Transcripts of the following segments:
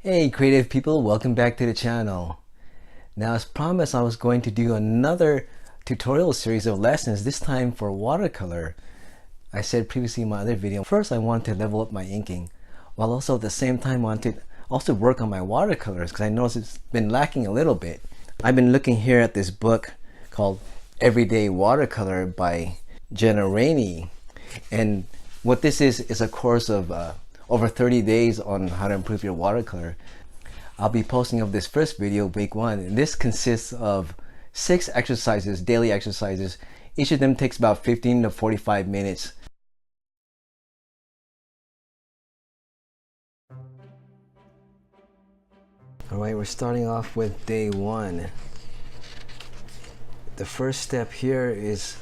Hey creative people, welcome back to the channel. Now as promised, I was going to do another tutorial series of lessons, this time for watercolor. I said previously in my other video, first I want to level up my inking, while also at the same time want to also work on my watercolors because I noticed it's been lacking a little bit. I've been looking here at this book called Everyday Watercolor by Jenna Rainey, and what this is a course of over 30 days on how to improve your watercolor. I'll be posting of this first video, week 1, and this consists of 6 exercises, daily exercises. Each of them takes about 15 to 45 minutes. Alright, we're starting off with day 1. The first step here is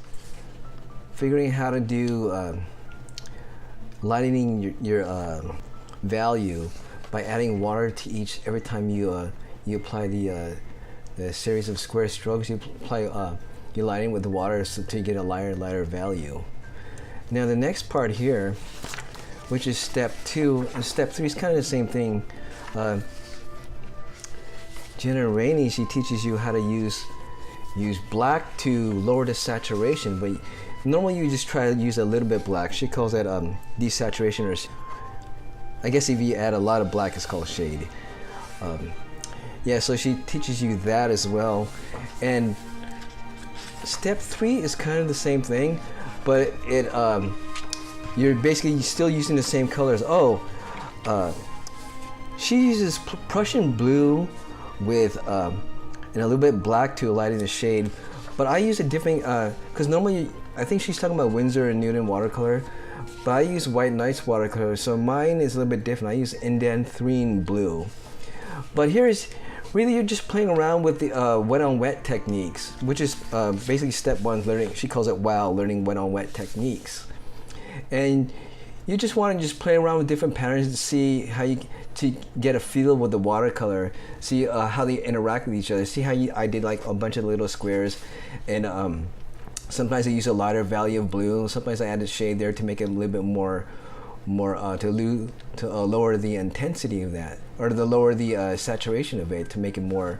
figuring how to do lightening your value by adding water to each every time you apply the series of square strokes. You apply you lighten with the water so to get a lighter value. Now the next part here, which is step 2, and step 3 is kind of the same thing. Jenna Rainey, she teaches you how to use black to lower the saturation, but normally you just try to use a little bit black. She calls that desaturation, or I guess if you add a lot of black, it's called shade. Yeah, so she teaches you that as well. And step 3 is kind of the same thing, but you're basically still using the same colors. She uses Prussian blue with and a little bit black to lighten the shade, but I use a different because normally I think she's talking about Winsor and Newton watercolor, but I use White Nights watercolor, so mine is a little bit different. I use indanthrine blue. But here is really, you're just playing around with the wet on wet techniques, which is basically step 1, learning. She calls it WOW, learning wet on wet techniques. And you just want to just play around with different patterns to see how you to get a feel with the watercolor, see how they interact with each other. See how I did like a bunch of little squares, and sometimes I use a lighter value of blue. Sometimes I added shade there to make it a little bit more to lower the intensity of that, or to lower the saturation of it, to make it more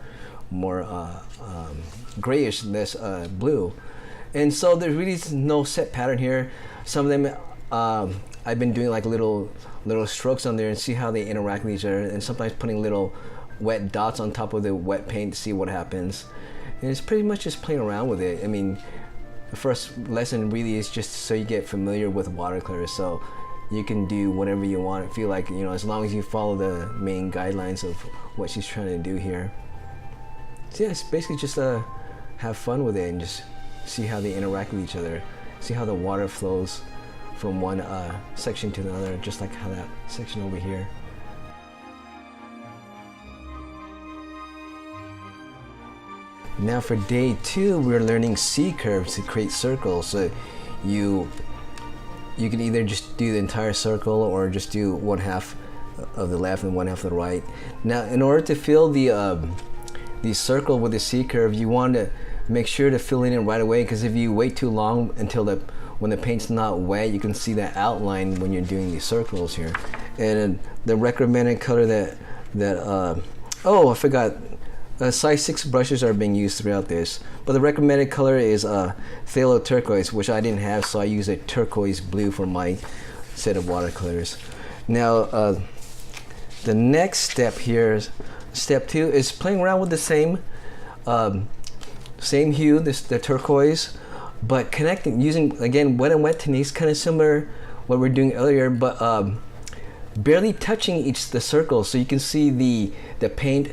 grayish, less blue. And so there really is no set pattern here. Some of them I've been doing like little strokes on there and see how they interact with each other, and sometimes putting little wet dots on top of the wet paint to see what happens. And it's pretty much just playing around with it. I mean, the first lesson really is just so you get familiar with watercolor, so you can do whatever you want. I feel like, you know, as long as you follow the main guidelines of what she's trying to do here. So yeah, it's basically just have fun with it and just see how they interact with each other. See how the water flows from one section to another, just like how that section over here. Now for day 2, we're learning C-curves to create circles. So you can either just do the entire circle or just do one half of the left and one half of the right. Now in order to fill the circle with the C-curve, you want to make sure to fill it in right away, because if you wait too long until when the paint's not wet, you can see that outline when you're doing these circles here. And the recommended color oh, I forgot, size 6 brushes are being used throughout this, but the recommended color is phthalo turquoise, which I didn't have, so I use a turquoise blue for my set of watercolors. Now the next step here, step 2, is playing around with the same hue, the turquoise, but connecting using, again, wet and wet techniques, kind of similar what we were doing earlier, but barely touching the circle, so you can see the paint,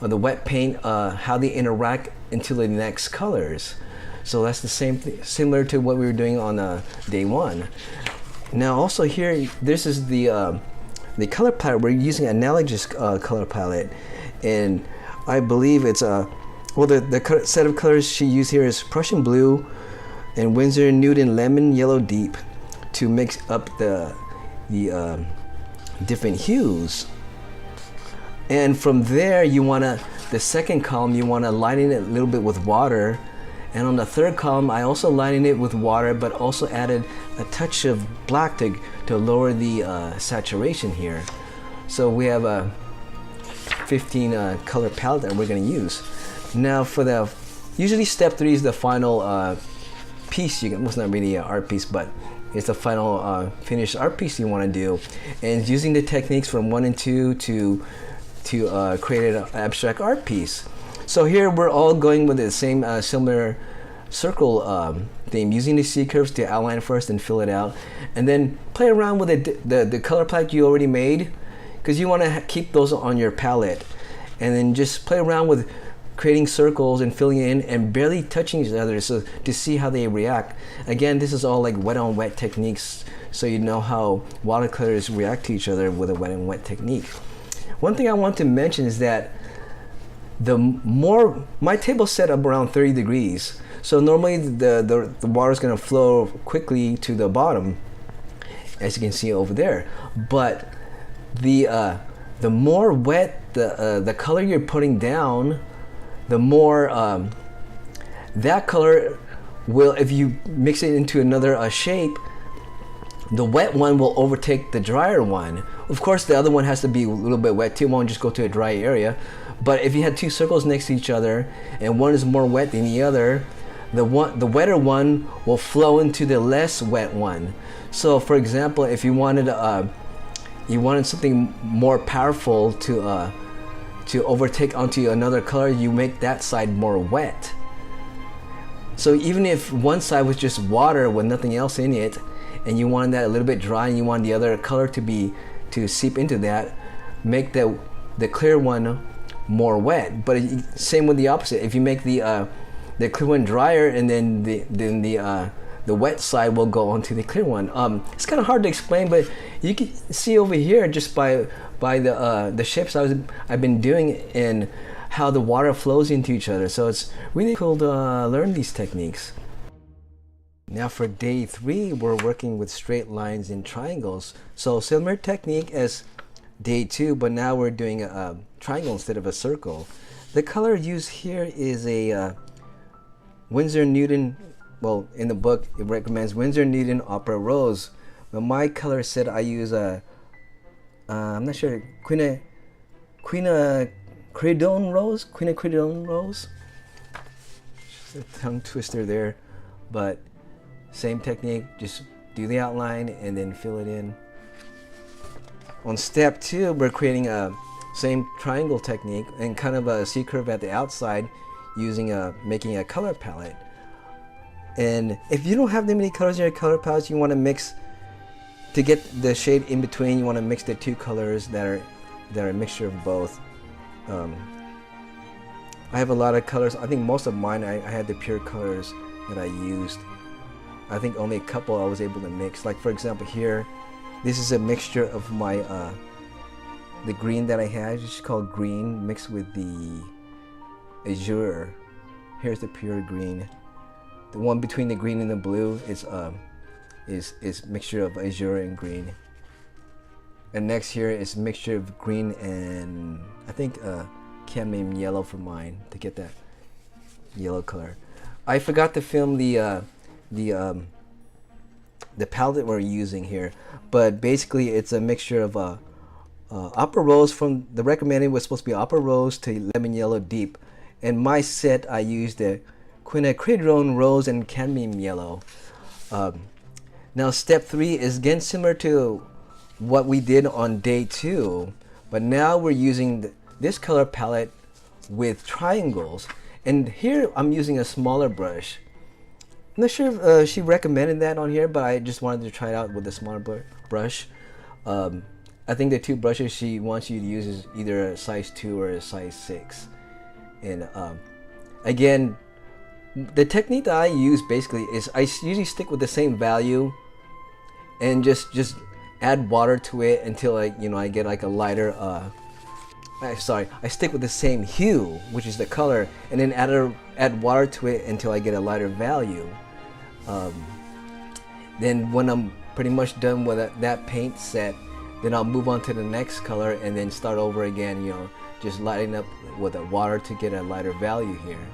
or the wet paint, how they interact into the next colors. So that's the same thing, similar to what we were doing on day 1. Now also here, this is the color palette. We're using analogous color palette, and I believe it's well, the set of colors she used here is Prussian blue and Winsor Newton lemon yellow deep to mix up the different hues. And from there, you wanna, the second column, you wanna lighten it a little bit with water. And on the third column, I also lightened it with water, but also added a touch of black to lower the saturation here. So we have 15 color palette that we're going to use. Now for the, usually step 3 is the final piece. You can, well, it's not really an art piece, but it's the final finished art piece you want to do, and using the techniques from 1 and 2 to create an abstract art piece. So here we're all going with the same similar circle theme, using the C curves to outline first and fill it out, and then play around with the color palette you already made, because you want to keep those on your palette, and then just play around with creating circles and filling in and barely touching each other, so to see how they react. Again, this is all like wet on wet techniques, so you know how watercolors react to each other with a wet and wet technique. One thing I want to mention is that the more, my table's set up around 30 degrees, so normally the water is going to flow quickly to the bottom, as you can see over there. But the more wet the color you're putting down, the more that color will, if you mix it into another shape, the wet one will overtake the drier one. Of course, the other one has to be a little bit wet too. It won't just go to a dry area. But if you had 2 circles next to each other and one is more wet than the other, the wetter one will flow into the less wet one. So, for example, if you wanted something more powerful to overtake onto another color, you make that side more wet. So even if one side was just water with nothing else in it, and you wanted that a little bit dry, and you want the other color to seep into that, make the clear one more wet. But same with the opposite. If you make the clear one drier, and then the wet side will go onto the clear one. It's kind of hard to explain, but you can see over here just by the shapes I've been doing and how the water flows into each other. So it's really cool to learn these techniques. Now for day 3, we're working with straight lines and triangles. So similar technique as day 2, but now we're doing a triangle instead of a circle. The color used here is a Winsor Newton. Well, in the book it recommends Winsor Newton Opera Rose, but my color set I use I'm not sure, Quinacridone Rose. Just a tongue twister there, but same technique, just do the outline and then fill it in. On step 2, we're creating a same triangle technique and kind of a C curve at the outside, using making a color palette. And if you don't have that many colors in your color palette, you want to mix to get the shade in between. You want to mix the 2 colors that are a mixture of both. I have a lot of colors. I think most of mine I had the pure colors that I used. I think only a couple I was able to mix. Like for example here, this is a mixture of my the green that I had, it's called green, mixed with the azure. Here's the pure green. The one between the green and the blue is mixture of azure and green. And next here is mixture of green and I think cadmium yellow for mine to get that yellow color. I forgot to film the palette we're using here, but basically it's a mixture of opera rose. From the recommended was supposed to be opera rose to lemon yellow deep, and my set I used the quinacridone rose and cadmium yellow. Now step 3 is again similar to what we did on day 2, but now we're using this color palette with triangles, and here I'm using a smaller brush. I'm not sure if she recommended that on here, but I just wanted to try it out with a smaller brush. I think the 2 brushes she wants you to use is either a size 2 or a size 6. And again, the technique that I use basically is I usually stick with the same value and just add water to it until I get like a lighter I stick with the same hue, which is the color, and then add water to it until I get a lighter value. Then when I'm pretty much done with that paint set, then I'll move on to the next color and then start over again, just lighting up with the water to get a lighter value here.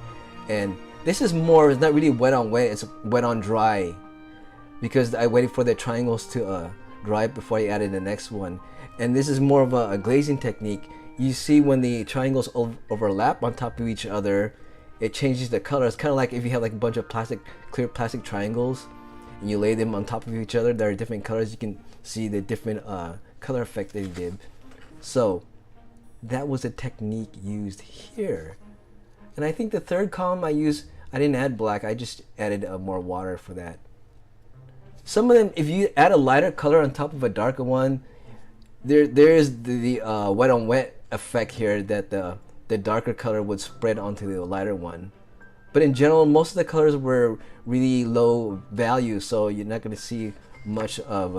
And this is more, it's not really wet on wet, it's wet on dry, because I waited for the triangles to dry before I added the next one. And this is more of a glazing technique. you see when the triangles overlap on top of each other, it changes the color. It's kind of like if you have like a bunch of clear plastic triangles, and you lay them on top of each other, there are different colors. You can see the different color effect they did. So that was the technique used here. And I think the third column I didn't add black, I just added more water for that. Some of them, if you add a lighter color on top of a darker one, there is the wet on wet effect here, that the darker color would spread onto the lighter one. But in general, most of the colors were really low value, so you're not going to see much of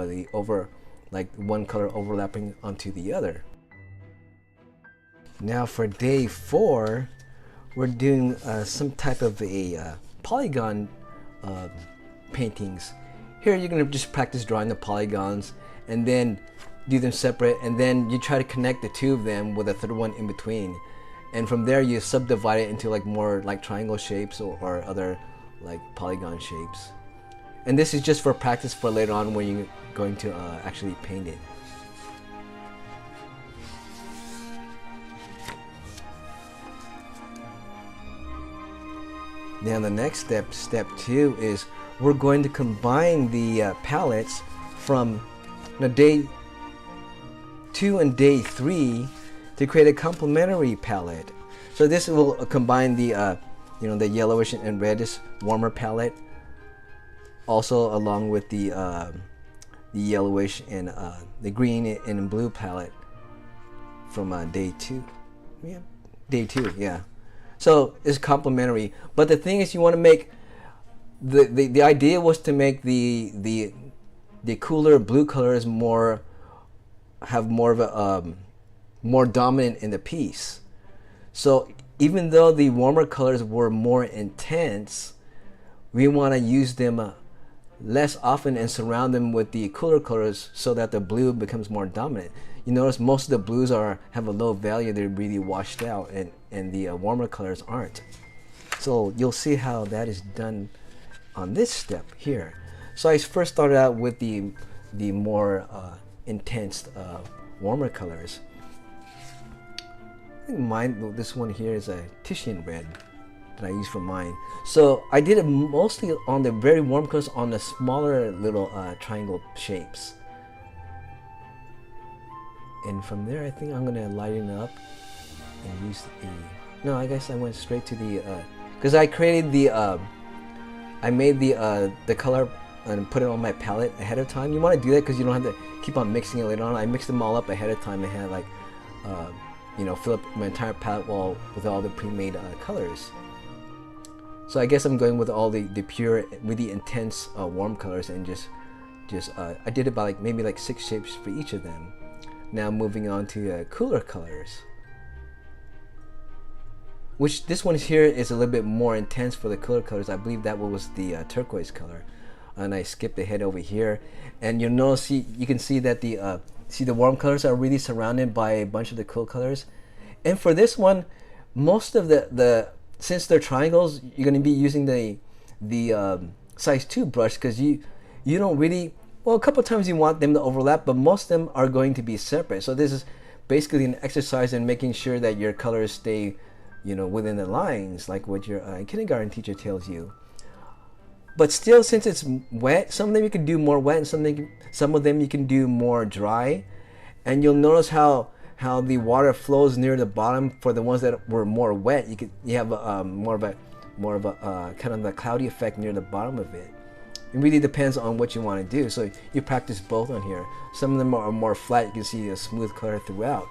like one color overlapping onto the other. Now for day 4, we're doing some type of a polygon paintings. Here you're going to just practice drawing the polygons and then do them separate, and then you try to connect the two of them with a third one in between. And from there you subdivide it into like more like triangle shapes or other like polygon shapes. And this is just for practice for later on when you're going to actually paint it. Now the next step, step 2, is we're going to combine the palettes from day 2 and day 3 to create a complementary palette. So this will combine the the yellowish and reddish warmer palette, also along with the yellowish and the green and blue palette from day 2. Yeah, day 2. Yeah. So it's complementary. But the thing is, you want to make the idea was to make the cooler blue colors have more of a more dominant in the piece. So even though the warmer colors were more intense, we want to use them less often and surround them with the cooler colors so that the blue becomes more dominant. You notice most of the blues have a low value, they're really washed out, and the warmer colors aren't. So you'll see how that is done on this step here. So I first started out with the more intense warmer colors. I think this one here is a Titian red that I use for mine. So I did it mostly on the very warm colors on the smaller little triangle shapes. And from there, I think I'm gonna lighten up and use no, I guess I went straight to the because I created I made the color and put it on my palette ahead of time. You want to do that because you don't have to keep on mixing it later on. I mixed them all up ahead of time and had like fill up my entire palette wall with all the pre-made colors. So I guess I'm going with all the pure, really intense warm colors, and just I did it by maybe 6 shapes for each of them. Now moving on to cooler colors, which this one here is a little bit more intense for the cooler colors. I believe that one was the turquoise color, and I skipped ahead over here, and you can see that the warm colors are really surrounded by a bunch of the cool colors. And for this one, most of since they're triangles, you're going to be using the size 2 brush, because you don't really, well, a couple of times you want them to overlap, but most of them are going to be separate. So this is basically an exercise in making sure that your colors stay within the lines, like what your kindergarten teacher tells you. But still, since it's wet, some of them you can do more wet, and some of them you can do more dry. And you'll notice how the water flows near the bottom. For the ones that were more wet, you have more of a kind of a cloudy effect near the bottom of it. It really depends on what you want to do. So you practice both on here. Some of them are more flat. You can see a smooth color throughout.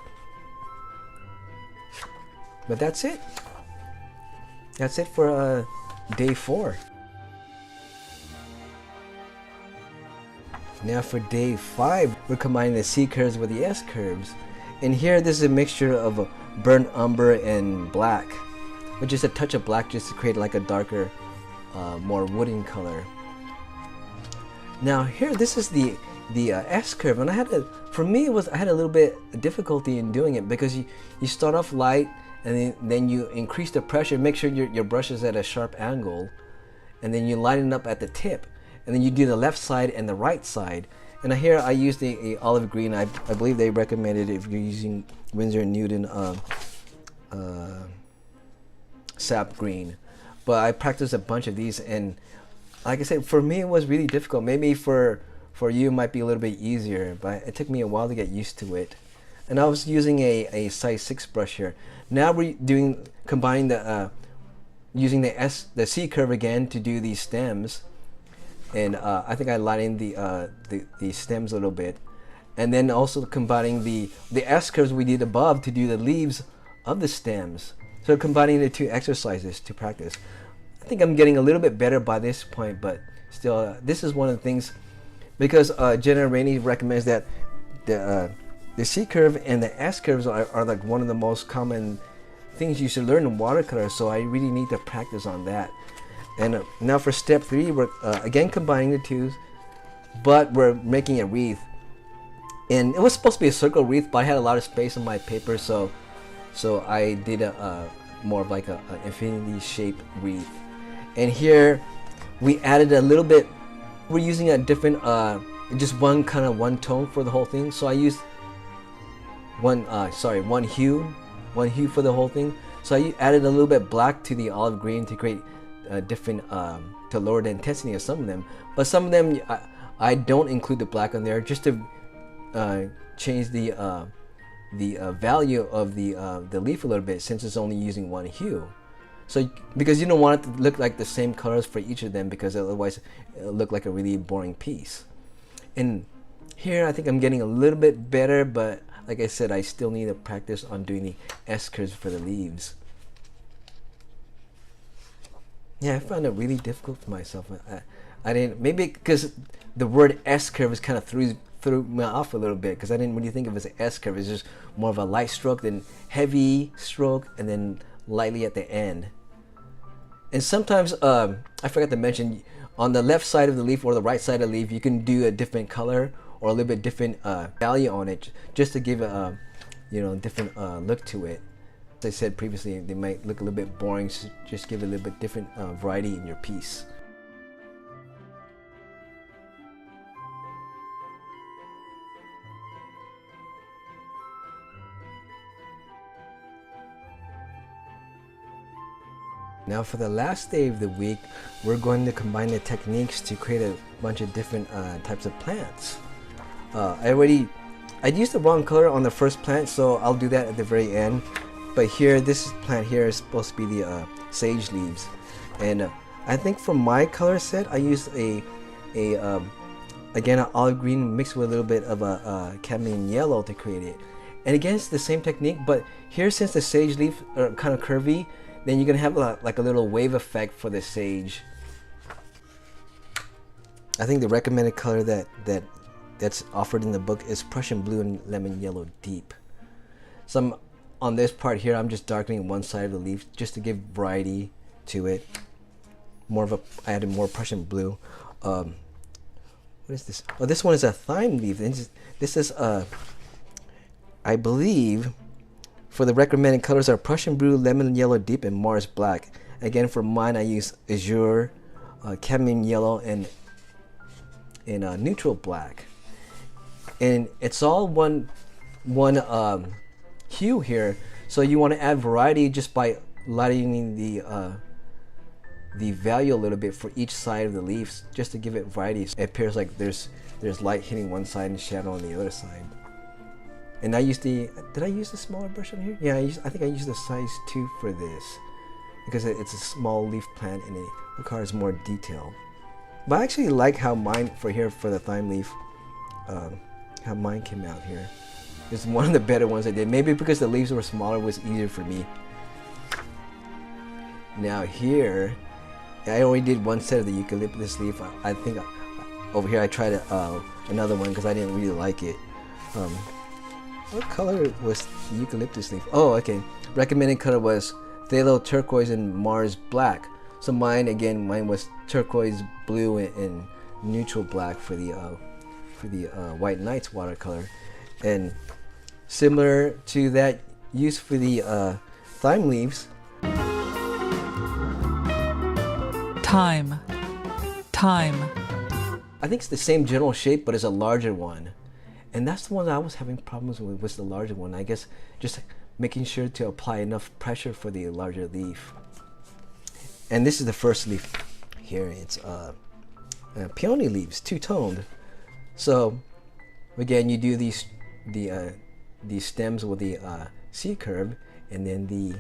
But that's it. That's it for day 4. Now for day 5, we're combining the C curves with the S curves. And here, this is a mixture of burnt umber and black, with just a touch of black just to create like a darker, more wooden color. Now here, this is the S curve, and I had a little bit of difficulty in doing it, because you start off light, and then you increase the pressure, make sure your brush is at a sharp angle, and then you line it up at the tip, and then you do the left side and the right side, And here I used a olive green. I believe they recommended if you're using Winsor & Newton sap green. But I practiced a bunch of these, and like I said, for me it was really difficult. Maybe for you it might be a little bit easier, but it took me a while to get used to it. And I was using a size 6 brush here. Now we're combining the using the C curve again to do these stems. And I think I lightened the stems a little bit, and then also combining the S curves we did above to do the leaves of the stems. So combining the two exercises to practice. I think I'm getting a little bit better by this point, but still, this is one of the things, because Jenna Rainey recommends that the C curve and the S curves are like one of the most common things you should learn in watercolor. So I really need to practice on that. And now for step 3, we're again combining the two, but we're making a wreath. And it was supposed to be a circle wreath, but I had a lot of space on my paper, so I did a more of like a infinity shape wreath. And here we added a little bit. We're using a different, just one tone for the whole thing. So I used one hue for the whole thing. So I added a little bit black to the olive green to create different to lower the intensity of some of them, but some of them I don't include the black on there just to change the value of the leaf a little bit, since it's only using one hue. So because you don't want it to look like the same colors for each of them, because otherwise it'll look like a really boring piece. And here I think I'm getting a little bit better, but like I said, I still need to practice on doing the S curves for the leaves. Yeah, I found it really difficult for myself. I didn't, maybe because the word S curve is kind of threw me off a little bit, because I didn't really think of it as an S curve. It's just more of a light stroke, then heavy stroke, and then lightly at the end. And sometimes, I forgot to mention, on the left side of the leaf or the right side of the leaf, you can do a different color or a little bit different value on it, just to give a different look to it. As I said previously, they might look a little bit boring, so just give it a little bit different variety in your piece. Now for the last day of the week, we're going to combine the techniques to create a bunch of different types of plants. I used the wrong color on the first plant, so I'll do that at the very end. But here, this plant here is supposed to be the sage leaves, and I think for my color set, I used again an olive green mixed with a little bit of a cadmium yellow to create it. And again, it's the same technique, but here, since the sage leaf are kind of curvy, then you're gonna have like a little wave effect for the sage. I think the recommended color that's offered in the book is Prussian blue and lemon yellow deep. So on this part here, I'm just darkening one side of the leaf just to give variety to it. I added more Prussian blue. What is this? Oh, this one is a thyme leaf. This is I believe, for the recommended colors are Prussian blue, lemon yellow deep, and Mars black. Again, for mine, I use azure, cadmium yellow, and neutral black. And it's all one hue here, so you want to add variety just by lightening the value a little bit for each side of the leaves, just to give it variety. It appears like there's light hitting one side and shadow on the other side. And I used did I use the smaller brush on here? Yeah, I think I used the size 2 for this, because it's a small leaf plant and it requires more detail. But I actually like how mine for the thyme leaf, how mine came out here. It's one of the better ones I did. Maybe because the leaves were smaller, it was easier for me. Now here, I already did one set of the eucalyptus leaf. I think over here I tried another one because I didn't really like it. What color was the eucalyptus leaf? Oh, okay. Recommended color was phthalo turquoise and Mars black. So mine was turquoise blue and neutral black for the White Nights watercolor. And similar to that used for the thyme leaves. Time. I think it's the same general shape, but it's a larger one. And that's the one that I was having problems with, was the larger one. I guess just making sure to apply enough pressure for the larger leaf. And this is the first leaf here. It's peony leaves, two-toned. So again, you do these stems with the C curve, and then the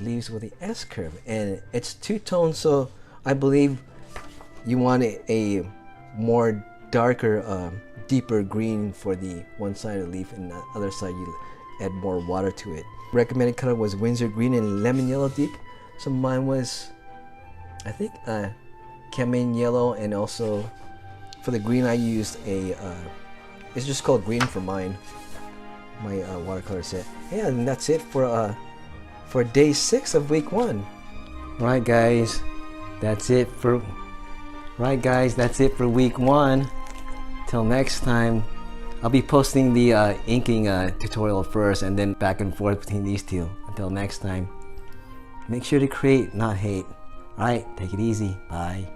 leaves with the S curve, and it's two-toned. So I believe you want a more darker, deeper green for the one side of the leaf, and the other side you add more water to it. Recommended color was Windsor green and lemon yellow deep. So mine was, I think, Campaign yellow, and also for the green I used a it's just called green for mine, my watercolor set. Yeah, and that's it for day 6 of week 1. Right guys, that's it for week 1. Till next time, I'll be posting the inking tutorial first, and then back and forth between these two. Until next time, make sure to create, not hate. Alright, take it easy. Bye.